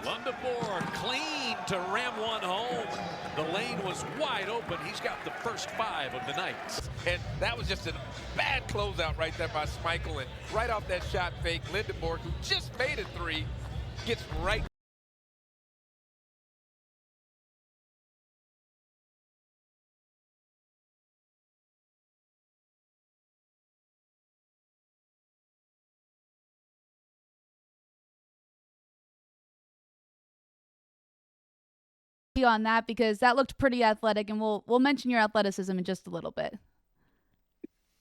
Lendeborg clean to ram one home. The lane was wide open. He's got the first 5 of the night. And that was just a bad closeout right there by Schmeichel. And right off that shot fake, Lendeborg, who just made a 3, gets right. On that because that looked pretty athletic, and we'll mention your athleticism in just a little bit.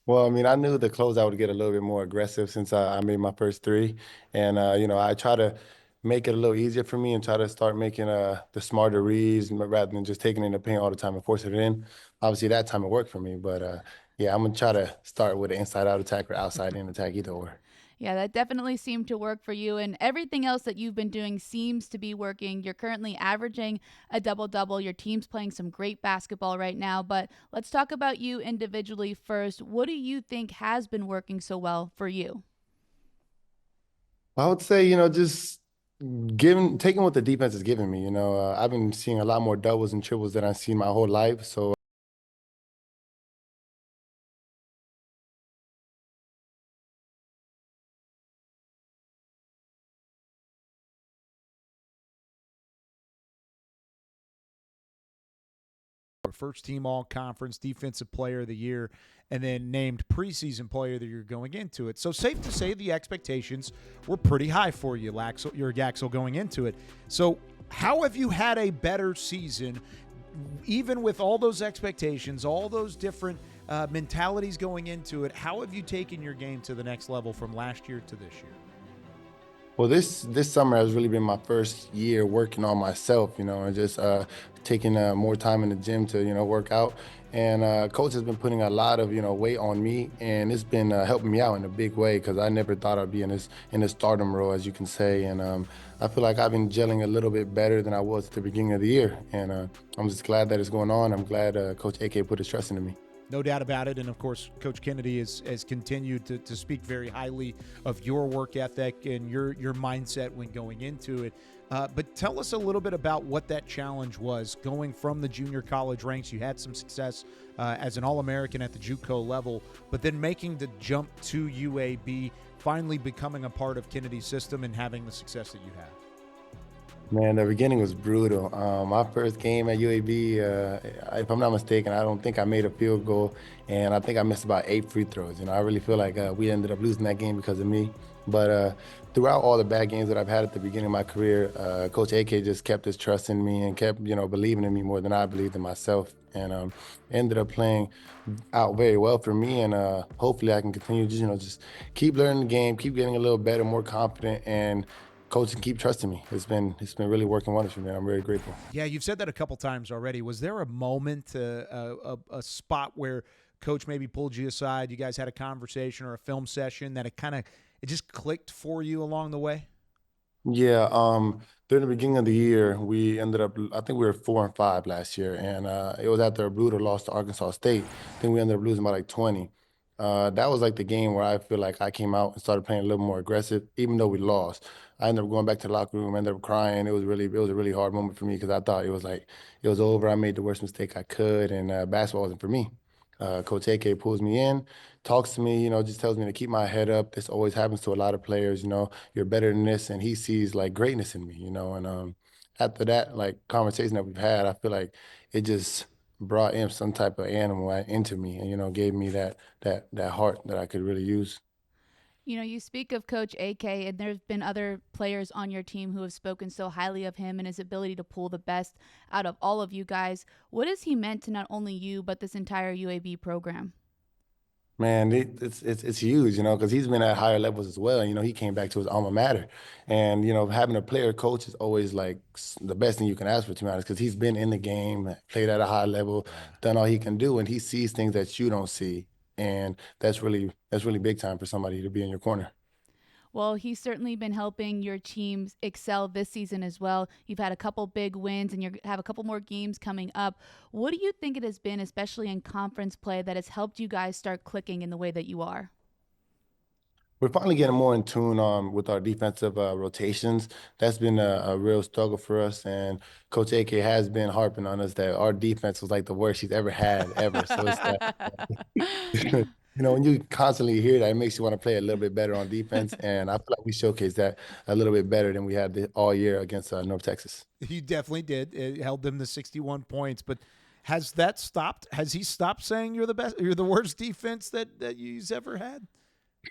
Well, I mean, I knew the closeout would get a little bit more aggressive since I made my first 3. And, I try to make it a little easier for me and try to start making the smarter reads rather than just taking it in the paint all the time and forcing it in. Obviously, that time it worked for me. But, yeah, I'm going to try to start with an inside-out attack or outside-in attack, either or. Yeah, that definitely seemed to work for you, and everything else that you've been doing seems to be working. You're currently averaging a double-double. Your team's playing some great basketball right now, but let's talk about you individually first. What do you think has been working so well for you? I would say, just taking what the defense is giving me. I've been seeing a lot more doubles and triples than I've seen my whole life. So first team all conference, defensive player of the year, and then named preseason player of the year going into it. So safe to say the expectations were pretty high for you, Yaxel, going into it. So how have you had a better season, even with all those expectations, all those different mentalities going into it? How have you taken your game to the next level from last year to this year? Well, this summer has really been my first year working on myself, and just taking more time in the gym to, work out. And coach has been putting a lot of, weight on me, and it's been helping me out in a big way because I never thought I'd be in this stardom role, as you can say. And I feel like I've been gelling a little bit better than I was at the beginning of the year. And I'm just glad that it's going on. I'm glad Coach AK put his trust into me. No doubt about it. And, of course, Coach Kennedy has continued to speak very highly of your work ethic and your mindset when going into it. But tell us a little bit about what that challenge was going from the junior college ranks. You had some success as an All-American at the JUCO level, but then making the jump to UAB, finally becoming a part of Kennedy's system and having the success that you have. Man, the beginning was brutal. My first game at UAB, if I'm not mistaken, I don't think I made a field goal, and I think I missed about 8 free throws. I really feel like we ended up losing that game because of me. But throughout all the bad games that I've had at the beginning of my career, Coach AK just kept his trust in me and kept, believing in me more than I believed in myself, and ended up playing out very well for me. And hopefully I can continue to, just keep learning the game, keep getting a little better, more confident, and coach and keep trusting me. It's been really working wonders for me. I'm very grateful. Yeah, you've said that a couple times already. Was there a moment, a spot where coach maybe pulled you aside, you guys had a conversation or a film session that it just clicked for you along the way? Yeah, during the beginning of the year, we ended up, I think we were 4-5 last year, and it was after a brutal loss to Arkansas State. I think we ended up losing by like 20. That was like the game where I feel like I came out and started playing a little more aggressive, even though we lost. I ended up going back to the locker room, ended up crying. It was a really hard moment for me because I thought it was over. I made the worst mistake I could, and basketball wasn't for me. Coach AK pulls me in, talks to me, just tells me to keep my head up. This always happens to a lot of players, you're better than this, and he sees like greatness in me, and after that like conversation that we've had, I feel like it just brought in some type of animal into me, and gave me that heart that I could really use. You speak of Coach AK, and there's been other players on your team who have spoken so highly of him and his ability to pull the best out of all of you guys. What has he meant to not only you, but this entire UAB program? Man, it's huge, because he's been at higher levels as well. He came back to his alma mater, and having a player coach is always like the best thing you can ask for, to be honest, because he's been in the game, played at a high level, done all he can do, and he sees things that you don't see, and that's really big time for somebody to be in your corner. Well, he's certainly been helping your teams excel this season as well. You've had a couple big wins, and you have a couple more games coming up. What do you think it has been, especially in conference play, that has helped you guys start clicking in the way that you are? we're finally getting more in tune with our defensive rotations. That's been a real struggle for us, and Coach AK has been harping on us that our defense was like the worst she's ever had ever. So it's like, when you constantly hear that, it makes you want to play a little bit better on defense, and I feel like we showcased that a little bit better than we had all year against North Texas. You definitely did. It held them to 61 points, but has that stopped? Has he stopped saying you're the best, you're the worst defense that he's ever had?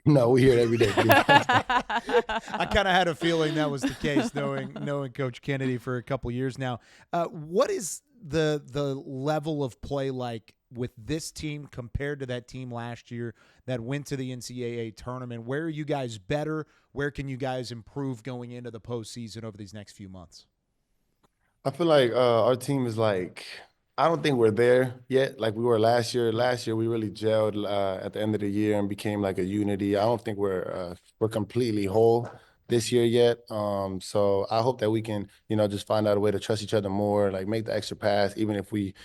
No, we hear it every day. I kind of had a feeling that was the case, knowing Coach Kennedy for a couple years now. What is the level of play like with this team compared to that team last year that went to the NCAA tournament? Where are you guys better? Where can you guys improve going into the postseason over these next few months? I feel like our team is like, I don't think we're there yet like we were last year. Last year, we really gelled at the end of the year and became like a unity. I don't think we're completely whole this year yet. So I hope that we can, just find out a way to trust each other more, like make the extra pass, even if we,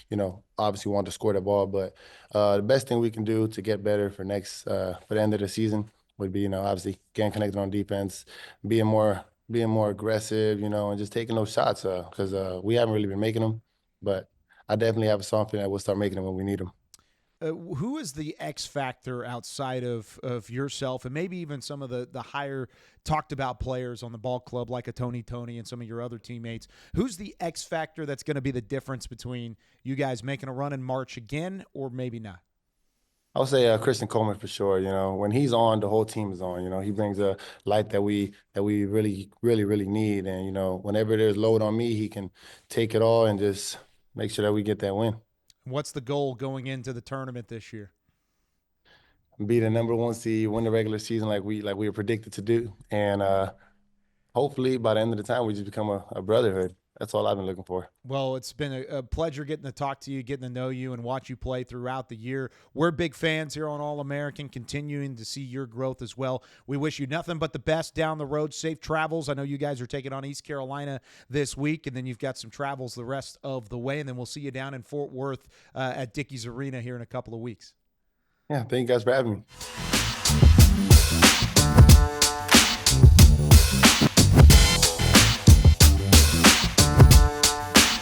obviously want to score the ball. But the best thing we can do to get better for the end of the season would be, obviously getting connected on defense, being more aggressive, and just taking those shots because we haven't really been making them. But I definitely have something that we'll start making them when we need them. Who is the X factor outside of yourself and maybe even some of the higher talked about players on the ball club like a Tony and some of your other teammates? Who's the X factor that's going to be the difference between you guys making a run in March again or maybe not? I would say Christian Coleman for sure. When he's on, the whole team is on. He brings a light that we really, really, really need. And, whenever there's load on me, he can take it all and just make sure that we get that win. What's the goal going into the tournament this year? Be the number 1 seed, win the regular season like we were predicted to do. And hopefully by the end of the time, we just become a brotherhood. That's all I've been looking for. Well, it's been a pleasure getting to talk to you, getting to know you, and watch you play throughout the year. We're big fans here on All-American, continuing to see your growth as well. We wish you nothing but the best down the road. Safe travels. I know you guys are taking on East Carolina this week, and then you've got some travels the rest of the way, and then we'll see you down in Fort Worth at Dickies Arena here in a couple of weeks. Yeah, thank you guys for having me.